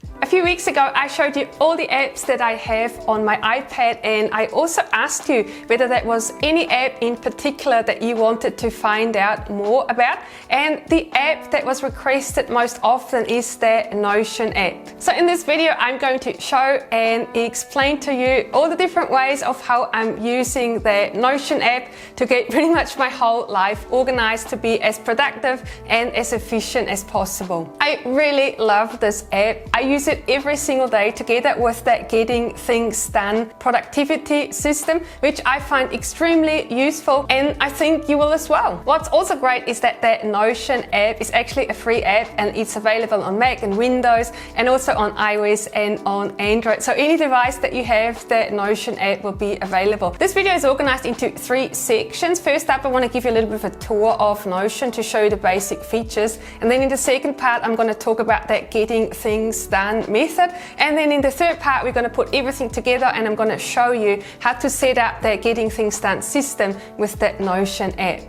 A few weeks ago, I showed you all the apps that I have on my iPad, and I also asked you whether there was any app in particular that you wanted to find out more about. And the app that was requested most often is the Notion app. So in this video, I'm going to show and explain to you all the different ways of how I'm using the Notion app to get pretty much my whole life organized to be as productive and as efficient as possible. I really love this app. I use it every single day together with that Getting Things Done productivity system, which I find extremely useful, and I think you will as well. What's also great is that the Notion app is actually a free app, and it's available on Mac and Windows and also on iOS and on Android. So any device that you have, the Notion app will be available. This video is organized into 3 sections. First up, I want to give you a little bit of a tour of Notion to show you the basic features. And then in the second part, I'm going to talk about that Getting Things Done method. And then in the third part, we're going to put everything together, and I'm going to show you how to set up the Getting Things Done system with the Notion app.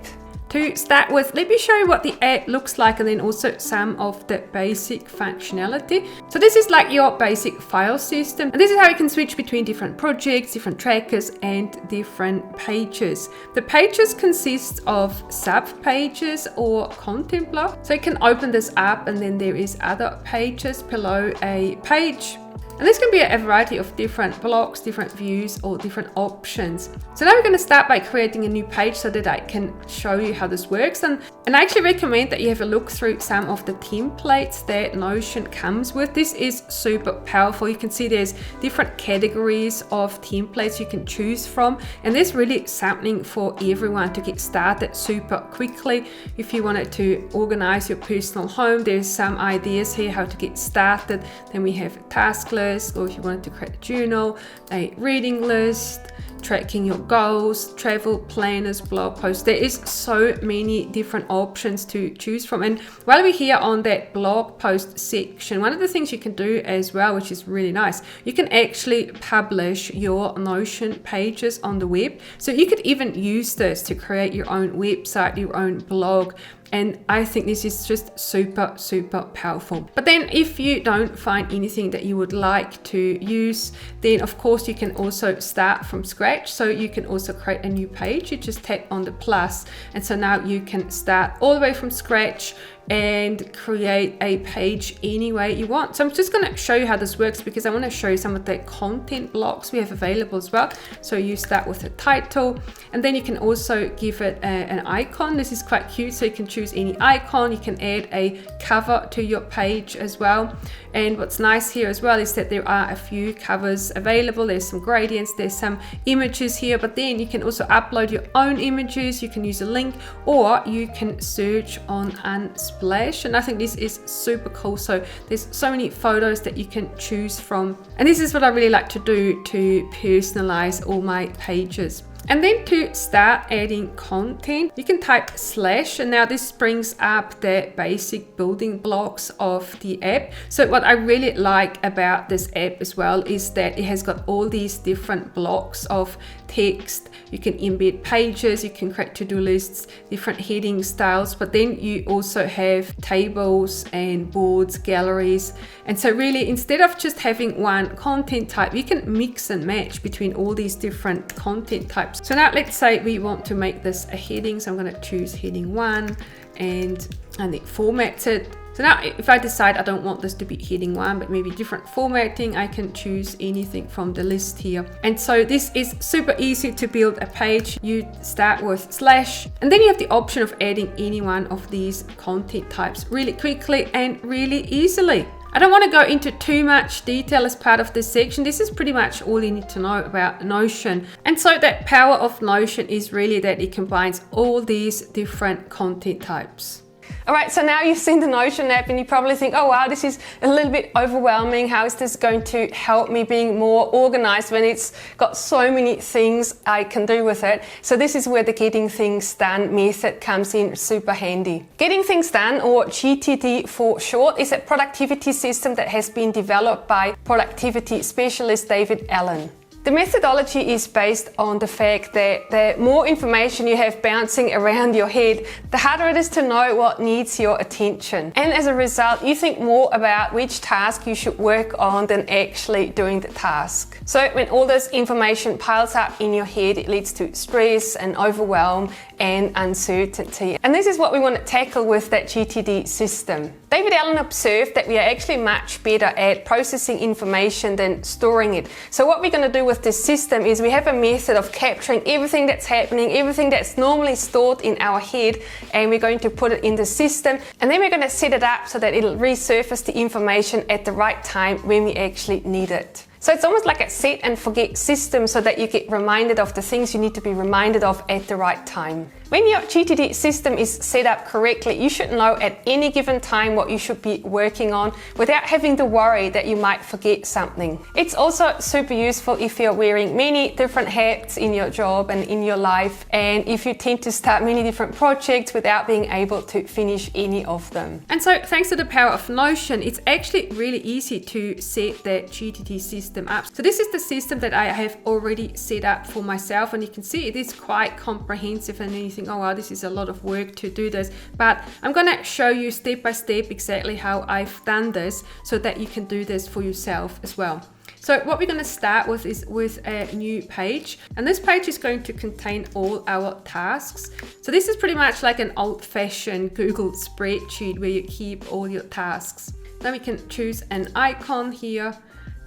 To start with, let me show you what the app looks like and then also some of the basic functionality. So this is like your basic file system, and this is how you can switch between different projects, different trackers and different pages. The pages consist of sub-pages or content blocks. So you can open this up and then there is other pages below a page. And this can be a variety of different blocks, different views, or different options. So now we're going to start by creating a new page so that I can show you how this works. And I actually recommend that you have a look through some of the templates that Notion comes with. This is super powerful. You can see there's different categories of templates you can choose from. And there's really something for everyone to get started super quickly. If you wanted to organize your personal home, there's some ideas here how to get started. Then we have a task list, or if you wanted to create a journal, a reading list, tracking your goals, travel planners, blog posts. There is so many different options to choose from. And while we're here on that blog post section, one of the things you can do as well, which is really nice, you can actually publish your Notion pages on the web. So you could even use this to create your own website, your own blog. And I think this is just super, super powerful. But then if you don't find anything that you would like to use, then of course you can also start from scratch. So you can also create a new page. You just tap on the plus. And so now you can start all the way from scratch and create a page any way you want. So I'm just going to show you how this works because I want to show you some of the content blocks we have available as well. So you start with a title, and then you can also give it an icon. This is quite cute, so you can choose any icon. You can add a cover to your page as well. And what's nice here as well is that there are a few covers available. There's some gradients, there's some images here, but then you can also upload your own images. You can use a link, or you can search on Unsplash, and I think this is super cool. So there's so many photos that you can choose from, and this is what I really like to do to personalize all my pages. And then to start adding content, you can type / and now this brings up the basic building blocks of the app. So what I really like about this app as well is that it has got all these different blocks of text. You can embed pages, you can create to-do lists, different heading styles, but then you also have tables and boards, galleries. And so really, instead of just having one content type, you can mix and match between all these different content types. So now let's say we want to make this a heading. So I'm going to choose heading 1 and then format it. So now if I decide I don't want this to be heading 1, but maybe different formatting, I can choose anything from the list here. And so this is super easy to build a page. You start with / and then you have the option of adding any one of these content types really quickly and really easily. I don't want to go into too much detail as part of this section. This is pretty much all you need to know about Notion. And so that power of Notion is really that it combines all these different content types. All right, so now you've seen the Notion app and you probably think, oh wow, this is a little bit overwhelming. How is this going to help me being more organized when it's got so many things I can do with it? So this is where the Getting Things Done method comes in super handy. Getting Things Done, or GTD for short, is a productivity system that has been developed by productivity specialist David Allen. The methodology is based on the fact that the more information you have bouncing around your head, the harder it is to know what needs your attention. And as a result, you think more about which task you should work on than actually doing the task. So when all this information piles up in your head, it leads to stress and overwhelm and uncertainty. And this is what we want to tackle with that GTD system. David Allen observed that we are actually much better at processing information than storing it. So what we're going to do with this system is we have a method of capturing everything that's happening, everything that's normally stored in our head, and we're going to put it in the system, and then we're going to set it up so that it'll resurface the information at the right time when we actually need it. So it's almost like a set and forget system so that you get reminded of the things you need to be reminded of at the right time. When your GTD system is set up correctly, you should know at any given time what you should be working on without having to worry that you might forget something. It's also super useful if you're wearing many different hats in your job and in your life, and if you tend to start many different projects without being able to finish any of them. And so thanks to the power of Notion, it's actually really easy to set that GTD system up. So this is the system that I have already set up for myself, and you can see it is quite comprehensive, and you think, oh wow, this is a lot of work to do this, but I'm gonna show you step by step exactly how I've done this so that you can do this for yourself as well. So what we're going to start with is with a new page, and this page is going to contain all our tasks. So this is pretty much like an old-fashioned Google spreadsheet where you keep all your tasks. Then we can choose an icon here,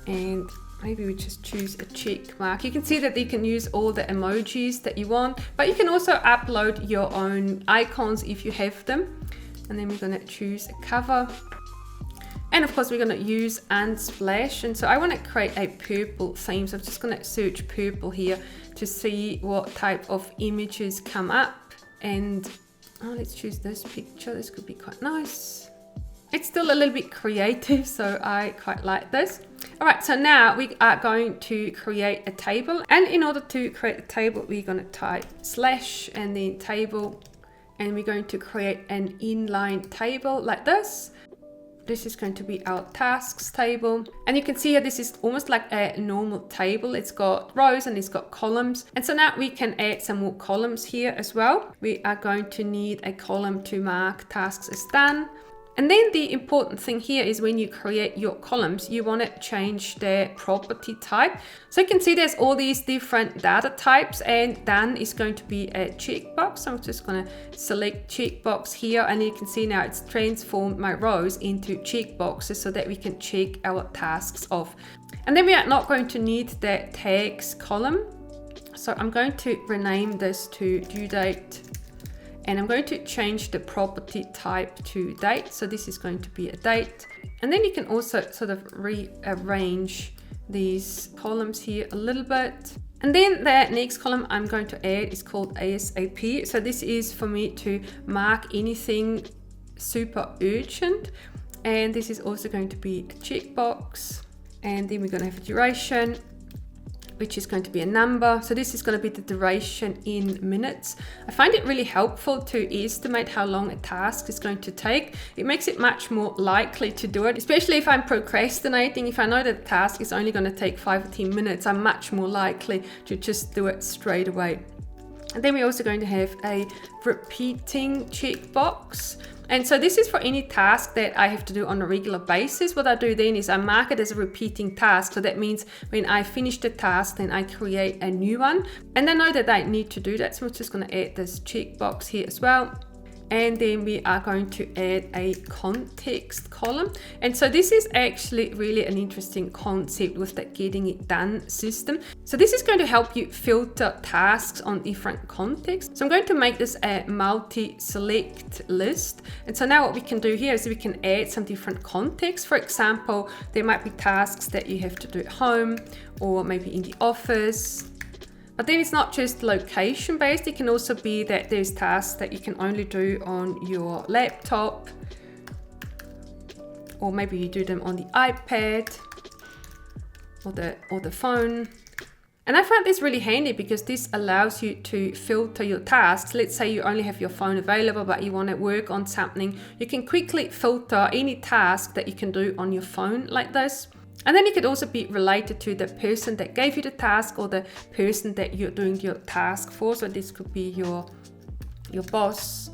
and maybe we just choose a check mark. You can see that you can use all the emojis that you want, but you can also upload your own icons if you have them. And then we're going to choose a cover. And of course, we're going to use Unsplash. And so I want to create a purple theme. So I'm just going to search purple here to see what type of images come up. And let's choose this picture. This could be quite nice. It's still a little bit creative, so I quite like this. All right, so now we are going to create a table. And in order to create a table, we're going to type slash and then table. And we're going to create an inline table like this. This is going to be our tasks table. And you can see here, this is almost like a normal table. It's got rows and it's got columns. And so now we can add some more columns here as well. We are going to need a column to mark tasks as done. And then the important thing here is when you create your columns, you want to change their property type. So you can see there's all these different data types, and done is going to be a checkbox. So I'm just going to select checkbox here, and you can see now it's transformed my rows into checkboxes so that we can check our tasks off. And then we are not going to need the tags column. So I'm going to rename this to due date. And I'm going to change the property type to date. So this is going to be a date. And then you can also sort of rearrange these columns here a little bit. And then the next column I'm going to add is called ASAP. So this is for me to mark anything super urgent. And this is also going to be a checkbox. And then we're going to have a duration, which is going to be a number. So this is going to be the duration in minutes. I find it really helpful to estimate how long a task is going to take. It makes it much more likely to do it, especially if I'm procrastinating. If I know that the task is only going to take 5 or 10 minutes, I'm much more likely to just do it straight away. And then we're also going to have a repeating checkbox. And so this is for any task that I have to do on a regular basis. What I do then is I mark it as a repeating task. So that means when I finish the task, then I create a new one. And I know that I need to do that. So I'm just going to add this checkbox here as well. And then we are going to add a context column. And so this is actually really an interesting concept with that getting it done system. So this is going to help you filter tasks on different contexts. So I'm going to make this a multi-select list. And so now what we can do here is we can add some different contexts. For example, there might be tasks that you have to do at home or maybe in the office. But then it's not just location based. It can also be that there's tasks that you can only do on your laptop, or maybe you do them on the iPad or the phone. And I find this really handy because this allows you to filter your tasks. Let's say you only have your phone available, but you want to work on something. You can quickly filter any task that you can do on your phone like this. And then it could also be related to the person that gave you the task or the person that you're doing your task for. So this could be your boss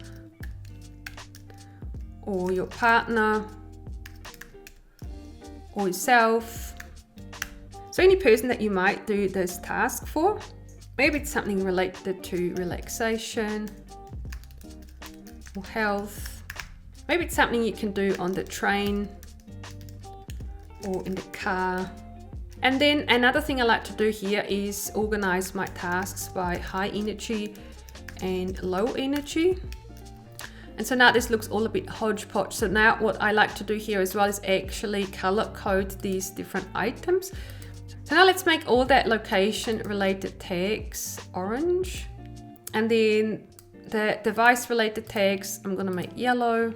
or your partner or yourself. So any person that you might do this task for. Maybe it's something related to relaxation or health. Maybe it's something you can do on the train or in the car. And then another thing I like to do here is organize my tasks by high energy and low energy. And so now this looks all a bit hodgepodge. So now what I like to do here as well is actually color code these different items. So now let's make all that location related tags orange. And then the device related tags, I'm gonna make yellow.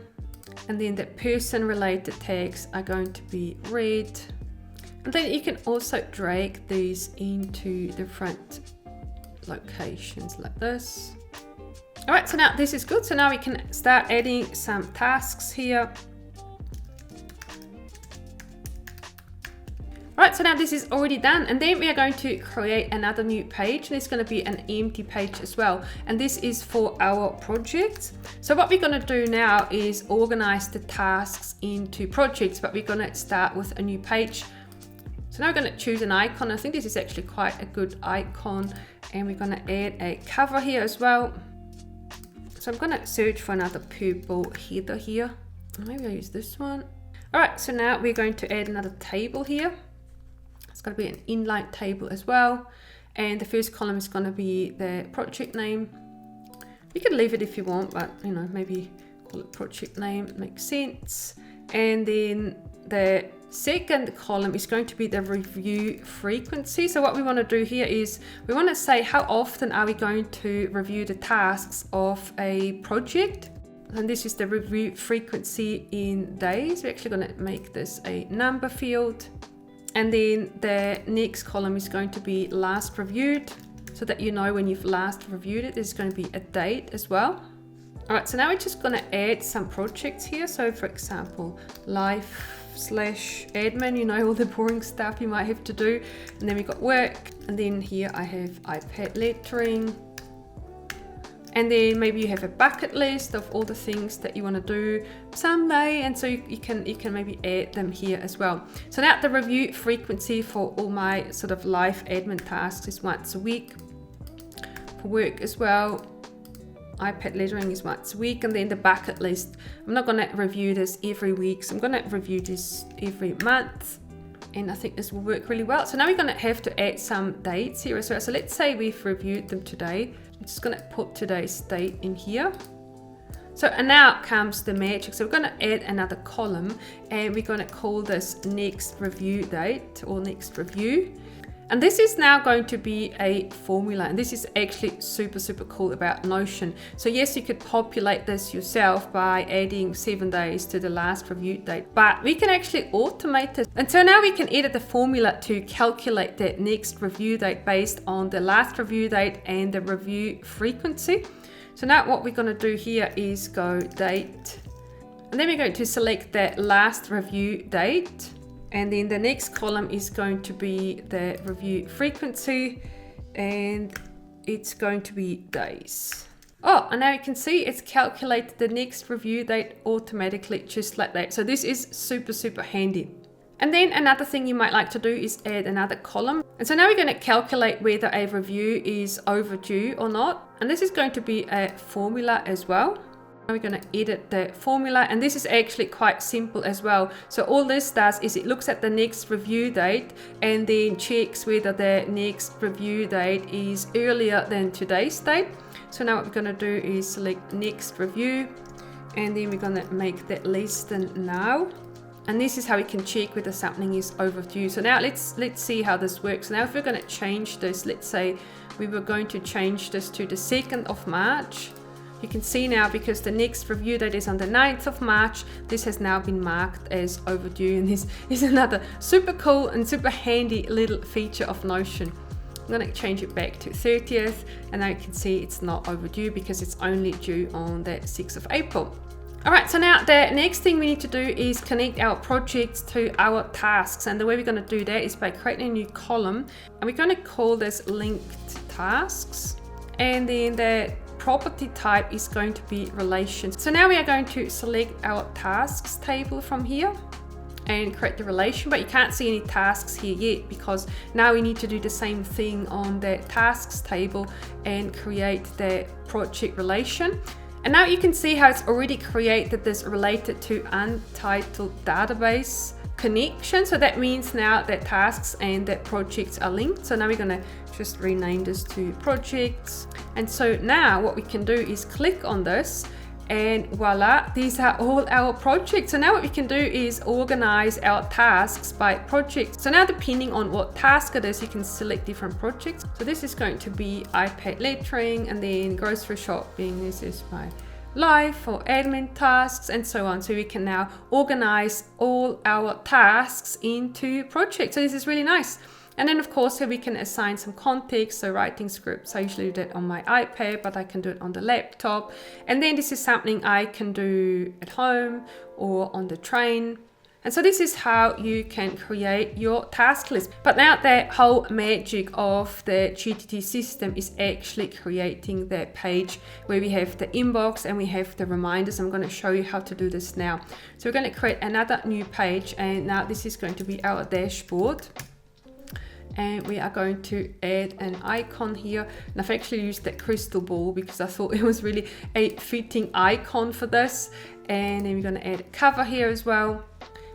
And then the person related tags are going to be red. And then you can also drag these into different locations like this. All right, so now this is good. So now we can start adding some tasks here. All right, so now this is already done. And then we are going to create another new page. And it's going to be an empty page as well. And this is for our project. So what we're going to do now is organize the tasks into projects, but we're going to start with a new page. So now we're going to choose an icon. I think this is actually quite a good icon. And we're going to add a cover here as well. So I'm going to search for another purple header here. Maybe I'll use this one. All right, so now we're going to add another table here. It's going to be an inline table as well. And the first column is going to be the project name. You can leave it if you want, but you know, maybe call it project name, it makes sense. And then the second column is going to be the review frequency. So what we want to do here is we want to say how often are we going to review the tasks of a project. And this is the review frequency in days. We're actually going to make this a number field. And then the next column is going to be last reviewed, so that you know when you've last reviewed it. There's going to be a date as well. All right, so now we're just going to add some projects here. So for example, life/admin, you know, all the boring stuff you might have to do. And then we got work. And then here I have iPad lettering. And then maybe you have a bucket list of all the things that you want to do someday, and so you can maybe add them here as well. So now the review frequency for all my sort of life admin tasks is once a week. For work as well, iPad lettering is once a week, and then the bucket list, I'm not going to review this every week, so I'm going to review this every month. And I think this will work really well. So now we're going to have to add some dates here as well. So let's say we've reviewed them today. I'm just going to put today's date in here. So and now comes the magic. So we're going to add another column, and we're going to call this next review date or next review. And this is now going to be a formula, and this is actually super cool about Notion. So yes, you could populate this yourself by adding 7 days to the last review date, but we can actually automate it. And so now we can edit the formula to calculate the next review date based on the last review date and the review frequency. So now what we're going to do here is go date, and then we're going to select the last review date. And then the next column is going to be the review frequency, and it's going to be days. Oh, and now you can see it's calculated the next review date automatically, just like that. So this is super handy. And then another thing you might like to do is add another column. And so now we're going to calculate whether a review is overdue or not. And this is going to be a formula as well. We're going to edit the formula, and this is actually quite simple as well. So all this does is it looks at the next review date and then checks whether the next review date is earlier than today's date. So now what we're going to do is select next review, and then we're going to make that less than now. And this is how we can check whether something is overdue. So now let's see how this works. Now if we're going to change this, let's say we were going to change this to the 2nd of March. You can see now, because the next review date is on the 9th of March, this has now been marked as overdue. And this is another super cool and super handy little feature of Notion. I'm going to change it back to 30th, and now you can see it's not overdue because it's only due on the 6th of April. All right, so now the next thing we need to do is connect our projects to our tasks. And the way we're going to do that is by creating a new column. And we're going to call this linked tasks. And then the property type is going to be relations. So now we are going to select our tasks table from here and create the relation, but you can't see any tasks here yet because now we need to do the same thing on the tasks table and create the project relation. And now you can see how it's already created this related to untitled database connection. So that means now that tasks and that projects are linked. So now we're going to just rename this to projects. And so now what we can do is click on this and voila, these are all our projects. So now what we can do is organize our tasks by project. So now depending on what task it is, you can select different projects. So this is going to be iPad lettering, and then grocery shopping, this is my life or admin tasks and so on. So we can now organize all our tasks into projects. So this is really nice. And then of course here we can assign some context, so writing scripts. I usually do that on my iPad, but I can do it on the laptop. And then this is something I can do at home or on the train. And so this is how you can create your task list. But now the whole magic of the GTT system is actually creating that page where we have the inbox and we have the reminders. I'm going to show you how to do this now. So we're going to create another new page, and now this is going to be our dashboard. And we are going to add an icon here. And I've actually used that crystal ball because I thought it was really a fitting icon for this. And then we're going to add a cover here as well.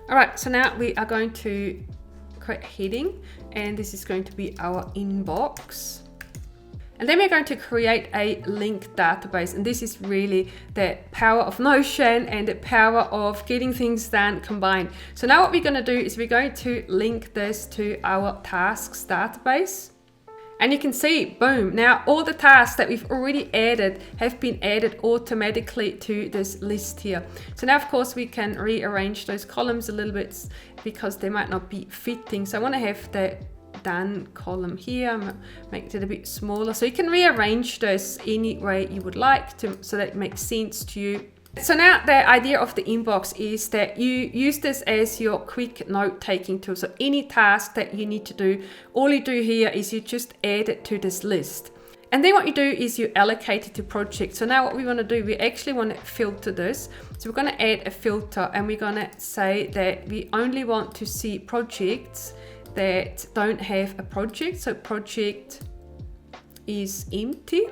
All right, so now we are going to create a heading, and this is going to be our inbox. And then we're going to create a linked database. And this is really the power of Notion and the power of getting things done combined. So now what we're going to do is we're going to link this to our tasks database. And you can see, boom, now all the tasks that we've already added have been added automatically to this list here. So now, of course, we can rearrange those columns a little bit because they might not be fitting. So I want to have the done column here, make it a bit smaller. So you can rearrange this any way you would like to, so that it makes sense to you. So now the idea of the inbox is that you use this as your quick note-taking tool. So any task that you need to do, all you do here is you just add it to this list. And then what you do is you allocate it to projects. So now what we want to do, we actually want to filter this. So we're going to add a filter, and we're going to say that we only want to see projects that don't have a project. So project is empty.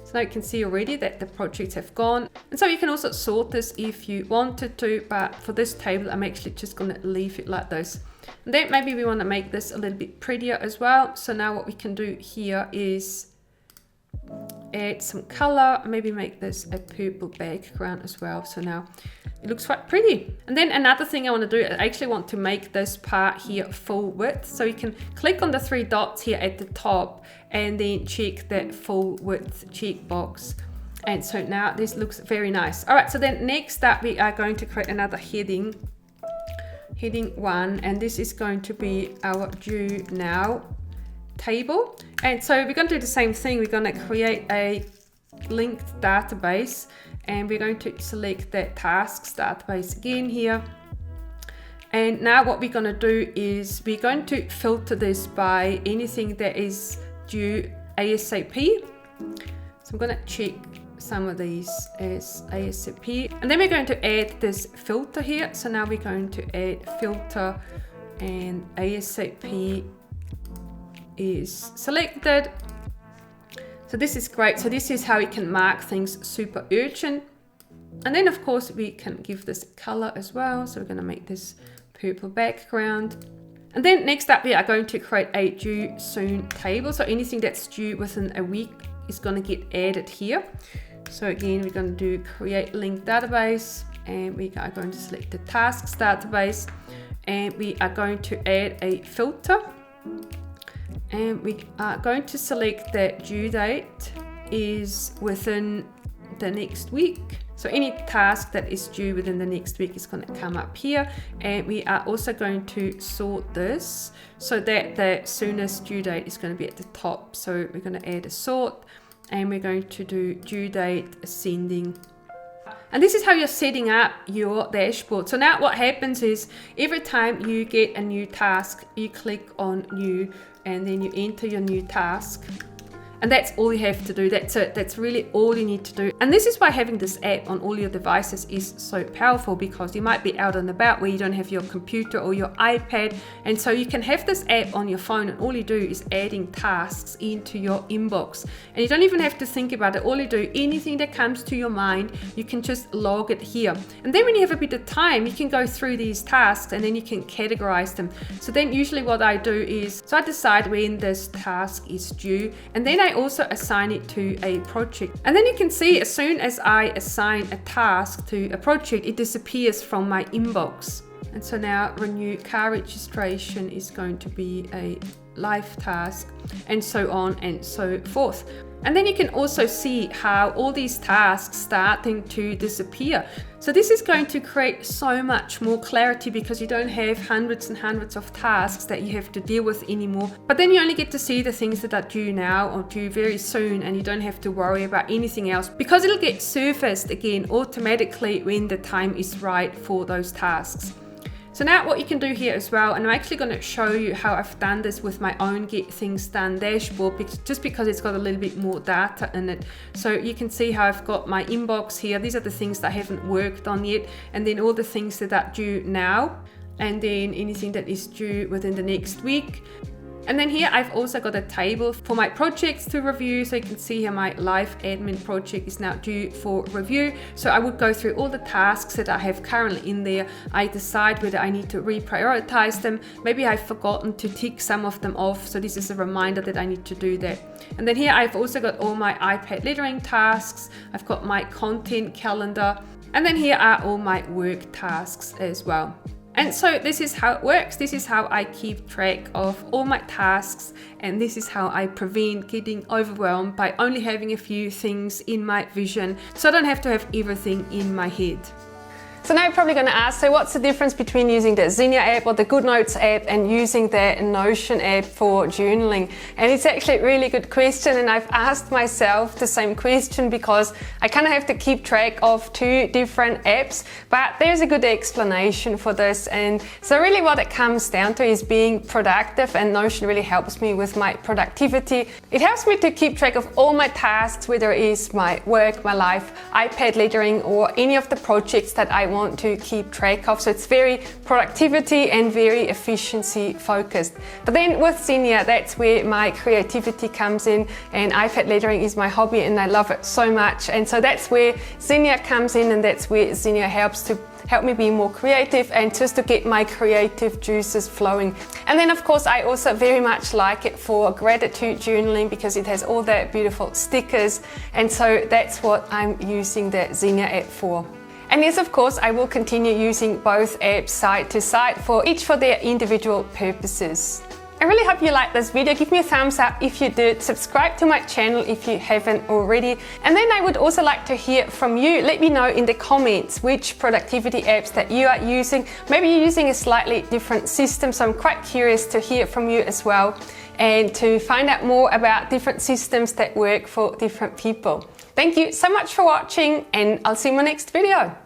So now you can see already that the projects have gone. And so you can also sort this if you wanted to, but for this table, I'm actually just going to leave it like this. And then maybe we want to make this a little bit prettier as well. So now what we can do here is add some color, maybe make this a purple background as well. So now it looks quite pretty. And then another thing I want to do, I actually want to make this part here full width. So you can click on the three dots here at the top and then check that full width checkbox. And so now this looks very nice. All right, so then next up, we are going to create another heading 1, and this is going to be our due now table. And so we're going to do the same thing. We're going to create a linked database, and we're going to select that tasks database again here. And now what we're going to do is we're going to filter this by anything that is due ASAP. So I'm going to check some of these as ASAP, and then we're going to add this filter here. So now we're going to add filter, and ASAP is selected. So this is great. So this is how we can mark things super urgent. And then of course we can give this color as well. So we're going to make this purple background. And then next up, we are going to create a due soon table. So anything that's due within a week is going to get added here. So again, we're going to do create linked database, and we are going to select the tasks database, and we are going to add a filter, and we are going to select that due date is within the next week. So any task that is due within the next week is going to come up here. And we are also going to sort this so that the soonest due date is going to be at the top. So we're going to add a sort, and we're going to do due date ascending. And this is how you're setting up your dashboard. So now what happens is every time you get a new task, you click on new and then you enter your new task. And that's all you have to do. That's it. That's really all you need to do. And this is why having this app on all your devices is so powerful, because you might be out and about where you don't have your computer or your iPad. And so you can have this app on your phone and all you do is adding tasks into your inbox. And you don't even have to think about it. All you do, anything that comes to your mind, you can just log it here. And then when you have a bit of time, you can go through these tasks and then you can categorize them. So then usually what I do is, so I decide when this task is due, and then I also assign it to a project. And then you can see as soon as I assign a task to a project, it disappears from my inbox. And so now renew car registration is going to be a live task, and so on and so forth. And then you can also see how all these tasks starting to disappear. So this is going to create so much more clarity, because you don't have hundreds and hundreds of tasks that you have to deal with anymore. But then you only get to see the things that are due now or due very soon, and you don't have to worry about anything else, because it'll get surfaced again automatically when the time is right for those tasks. So now what you can do here as well, and I'm actually going to show you how I've done this with my own Get Things Done dashboard, just because it's got a little bit more data in it. So you can see how I've got my inbox here. These are the things that I haven't worked on yet, and then all the things that are due now, and then anything that is due within the next week. And then here I've also got a table for my projects to review. So you can see here my live admin project is now due for review. So I would go through all the tasks that I have currently in there. I decide whether I need to reprioritize them. Maybe I've forgotten to tick some of them off. So this is a reminder that I need to do that. And then here I've also got all my iPad lettering tasks. I've got my content calendar. And then here are all my work tasks as well. And so this is how it works. This is how I keep track of all my tasks, and this is how I prevent getting overwhelmed by only having a few things in my vision, so I don't have to have everything in my head. So now you're probably going to ask, so what's the difference between using the Zinnia app or the GoodNotes app and using the Notion app for journaling? And it's actually a really good question, and I've asked myself the same question because I kind of have to keep track of two different apps, but there's a good explanation for this. And so really what it comes down to is being productive, and Notion really helps me with my productivity. It helps me to keep track of all my tasks, whether it is my work, my life, iPad lettering, or any of the projects that I want to keep track of. So it's very productivity and very efficiency focused. But then with Zinnia, that's where my creativity comes in, and iPad lettering is my hobby and I love it so much. And so that's where Zinnia comes in, and that's where Zinnia helps to help me be more creative and just to get my creative juices flowing. And then of course I also very much like it for gratitude journaling because it has all the beautiful stickers, and so that's what I'm using the Zinnia app for. And yes, of course, I will continue using both apps side to side, for each for their individual purposes. I really hope you liked this video. Give me a thumbs up if you did. Subscribe to my channel if you haven't already. And then I would also like to hear from you. Let me know in the comments which productivity apps that you are using. Maybe you're using a slightly different system, so I'm quite curious to hear from you as well, and to find out more about different systems that work for different people. Thank you so much for watching, and I'll see you in my next video.